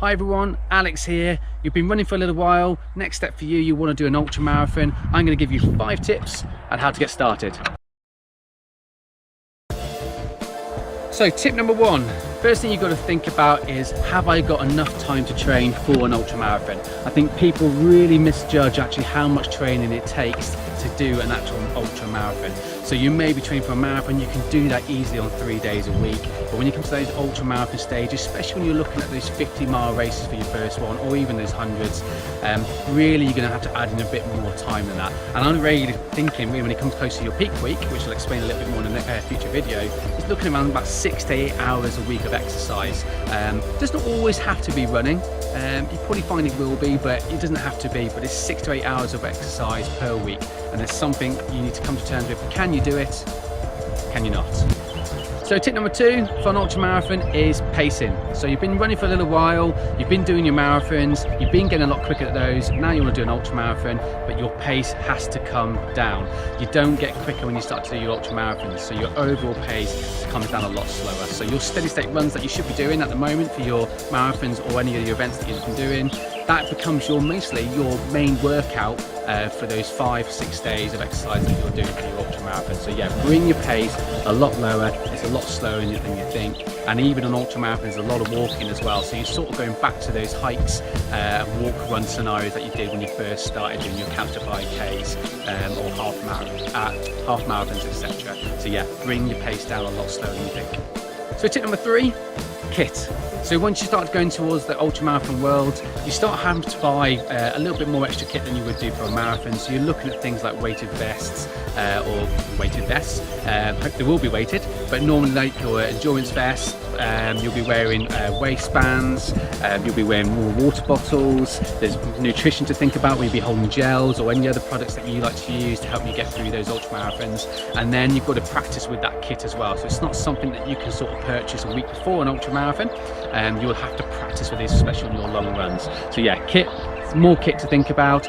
Hi everyone, Alex here. You've been running for a little while. Next step for you, you want to do an ultra marathon. I'm going to give you 5 tips on how to get started. So tip number 1, first thing you've got to think about is, have I got enough time to train for an ultra marathon? I think people really misjudge actually how much training it takes to do an actual ultra marathon. So you may be training for a marathon, you can do that easily on 3 days a week. But when you come to those ultra marathon stages, especially when you're looking at those 50-mile races for your first one, or even those hundreds, really you're going to have to add in a bit more time than that. And I'm really thinking, when it comes close to your peak week, which I'll explain a little bit more in a future video, is looking around about 6 to 8 hours a week of exercise. Does not always have to be running. You probably find it will be, but it doesn't have to be. But it's 6 to 8 hours of exercise per week, and there's something you need to come to terms with. Can you do it? Can you not? So tip number 2 for an ultra marathon is pacing. So you've been running for a little while, you've been doing your marathons, you've been getting a lot quicker at those, now you want to do an ultra marathon, but your pace has to come down. You don't get quicker when you start to do your ultra marathons, so your overall pace comes down a lot slower. So your steady state runs that you should be doing at the moment for your marathons or any of your events that you've been doing, that becomes mostly your main workout for those 5-6 days of exercise that you're doing for your ultra marathon. So yeah, bring your pace a lot lower. It's a lot slower than you think, and even on ultra marathons there's a lot of walking as well, so you're sort of going back to those hikes, walk run scenarios that you did when you first started doing your couch to 5Ks or half marathons, etc. So yeah, bring your pace down a lot slower than you think. So tip number 3, kit. So once you start going towards the ultra marathon world, you start having to buy a little bit more extra kit than you would do for a marathon. So you're looking at things like weighted vests or weighted vests. They will be weighted, but normally like your endurance vests, you'll be wearing waistbands, you'll be wearing more water bottles. There's nutrition to think about. We'll be holding gels or any other products that you like to use to help you get through those ultra marathons. And then you've got to practice with that kit as well. So it's not something that you can sort of purchase a week before an ultra marathon. You'll have to practice with these, especially on your long runs. So yeah, kit. More kit to think about,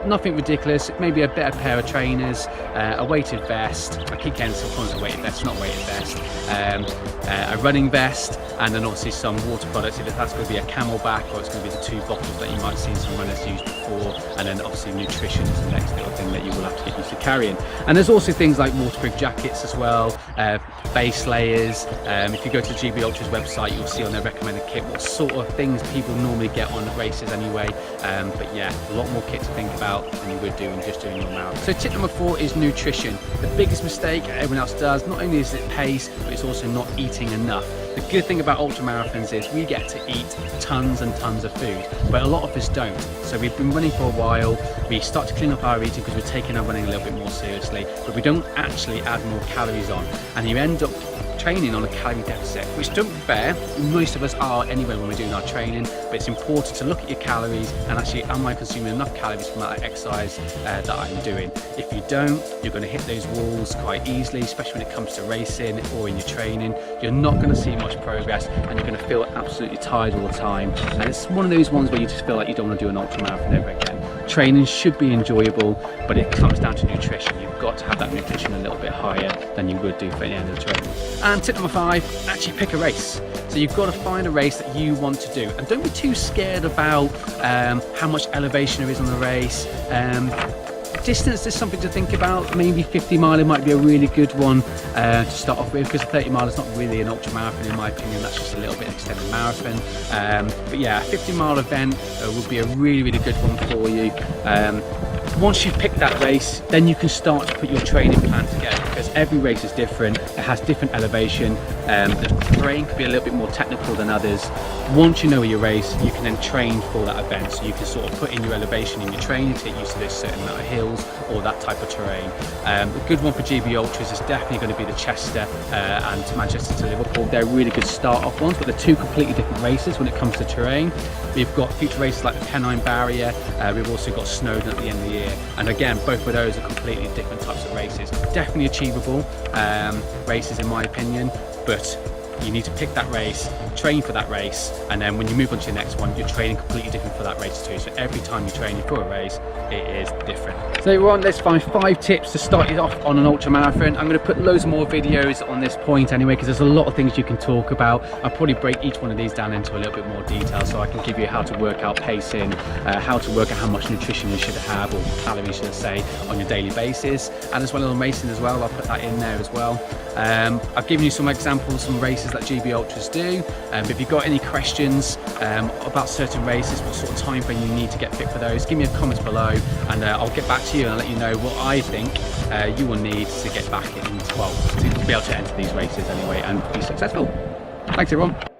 nothing ridiculous, maybe a better pair of trainers, a weighted vest, I keep getting some calling it a weighted vest, not a weighted vest, a running vest, and then obviously some water products, if that's going to be a Camelback or it's going to be the 2 bottles that you might see some runners use before, and then obviously nutrition is the next little thing that you will have to get used to carrying. And there's also things like waterproof jackets as well, base layers. If you go to the GB Ultra's website, you'll see on their recommended kit what sort of things people normally get on races anyway. But yeah, a lot more kit to think about than you would do when just doing your marathon. So tip number 4 is nutrition. The biggest mistake everyone else does, not only is it pace, but it's also not eating enough. The good thing about ultra marathons is we get to eat tons and tons of food, but a lot of us don't. So we've been running for a while, we start to clean up our eating because we're taking our running a little bit more seriously, but we don't actually add more calories on, and you end up training on a calorie deficit, which don't be fair, most of us are anyway when we're doing our training, but it's important to look at your calories and actually, am I consuming enough calories from that exercise that I'm doing? If you don't, you're going to hit those walls quite easily, especially when it comes to racing or in your training. You're not going to see much progress and you're going to feel absolutely tired all the time, and it's one of those ones where you just feel like you don't want to do an ultra marathon ever again. Training should be enjoyable, but it comes down to nutrition. You've got to have that nutrition a little bit higher than you would do for any end of the training. And tip number 5, actually pick a race. So you've got to find a race that you want to do, and don't be too scared about how much elevation there is on the race. Distance is something to think about. Maybe 50 miler might be a really good one to start off with, because a 30 mile is not really an ultra marathon in my opinion. That's just a little bit extended marathon. But yeah, a 50 mile event would be a really good one for you. Once you've picked that race, then you can start to put your training plan together, because every race is different. It has different elevation. The terrain could be a little bit more technical than others. Once you know your race, you can then train for that event. So you can sort of put in your elevation in your training to get used to this certain amount of hills or that type of terrain. A good one for GB Ultras is definitely going to be the Chester and Manchester to Liverpool. They're really good start-off ones, but they're 2 completely different races when it comes to terrain. We've got future races like the Pennine Barrier. We've also got Snowdon at the end of the year, and again, both of those are completely different types of races. Definitely achievable races in my opinion, but You need to pick that race, train for that race, and then when you move on to the next one, you're training completely different for that race too. So every time you're training for a race, it is different. So everyone, let's find 5 tips to start you off on an ultra marathon. I'm going to put loads more videos on this point anyway, because there's a lot of things you can talk about. I'll probably break each one of these down into a little bit more detail, so I can give you how to work out pacing, how to work out how much nutrition you should have, or calories should I say, on your daily basis, and as well on racing as well. I'll put that in there as well. I've given you some examples, some races that GB Ultras do. But if you've got any questions about certain races, what sort of time frame you need to get fit for those, give me a comment below, and I'll get back to you and let you know what I think you will need to get back in, well, to be able to enter these races anyway and be successful. Thanks everyone.